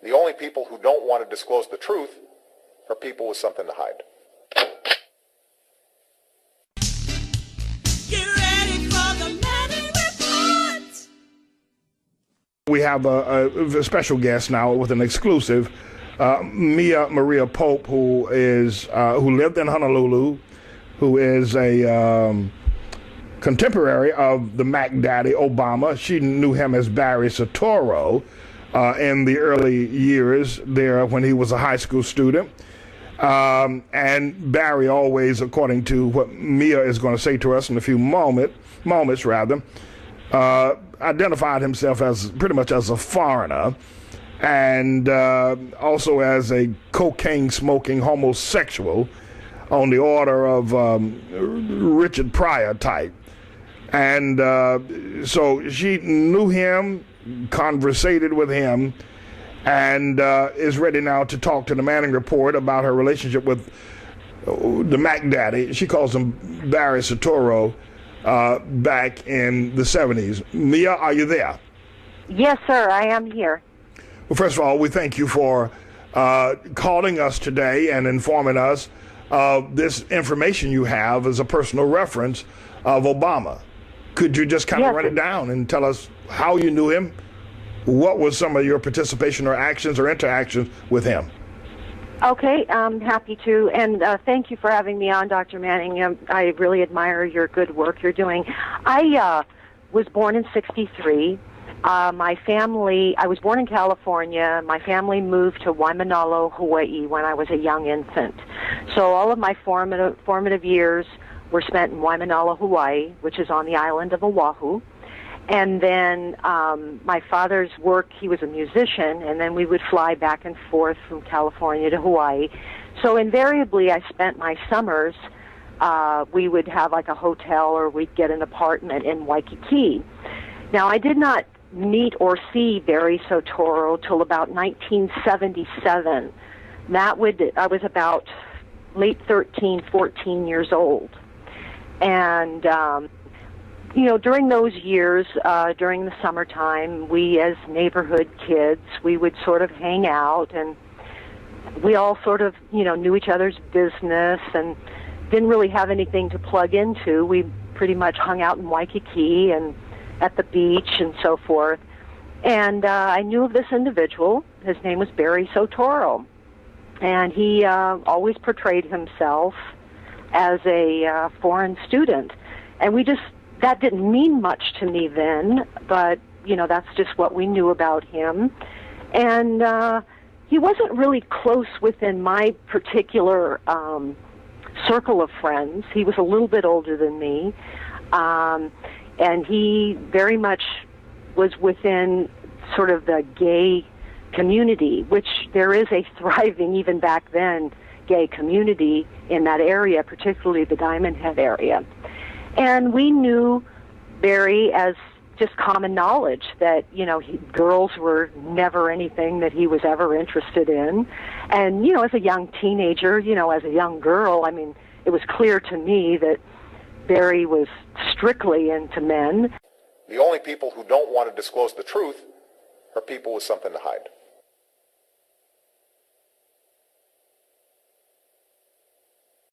The only people who don't want to disclose the truth are people with something to hide. Get ready for the Manning Report. We have a special guest now with an exclusive, Mia Maria Pope, who lived in Honolulu, who is a contemporary of the Mac Daddy Obama. She knew him as Barry Soetoro in the early years there when he was a high school student. And Barry always, according to what Mia is going to say to us in a few moments, identified himself as pretty much as a foreigner, and also as a cocaine-smoking homosexual on the order of Richard Pryor type. And so she knew him, conversated with him, and is ready now to talk to the Manning Report about her relationship with the Mac Daddy. She calls him Barry Soetoro back in the 70s. Mia, are you there? Yes, sir, I am here. Well, first of all, we thank you for calling us today and informing us of this information you have as a personal reference of Obama. Could you just kind of run it down and tell us how you knew him? What was some of your participation or actions or interactions with him? Okay, I'm happy to, and thank you for having me on, Dr. Manning. I really admire your good work you're doing. I was born in '63. I was born in California. My family moved to Waimanalo, Hawaii when I was a young infant. So all of my formative years were spent in Waimanalo, Hawaii, which is on the island of Oahu. And then my father's work, he was a musician, and then we would fly back and forth from California to Hawaii. So invariably, I spent my summers, we would have like a hotel or we'd get an apartment in Waikiki. Now, I did not meet or see Barry Soetoro till about 1977. I was about late 13, 14 years old. And, during those years, during the summertime, we as neighborhood kids, we would sort of hang out, and we all sort of, knew each other's business and didn't really have anything to plug into. We pretty much hung out in Waikiki and at the beach and so forth. And I knew of this individual. His name was Barry Soetoro. And he always portrayed himself as a foreign student. And that didn't mean much to me then, but, that's just what we knew about him. And he wasn't really close within my particular circle of friends. He was a little bit older than me. And he very much was within sort of the gay community, which there is a thriving, even back then, gay community in that area, particularly the Diamond Head area. And we knew Barry as just common knowledge that, girls were never anything that he was ever interested in. And, as a young teenager, as a young girl, it was clear to me that Barry was strictly into men. The only people who don't want to disclose the truth are people with something to hide.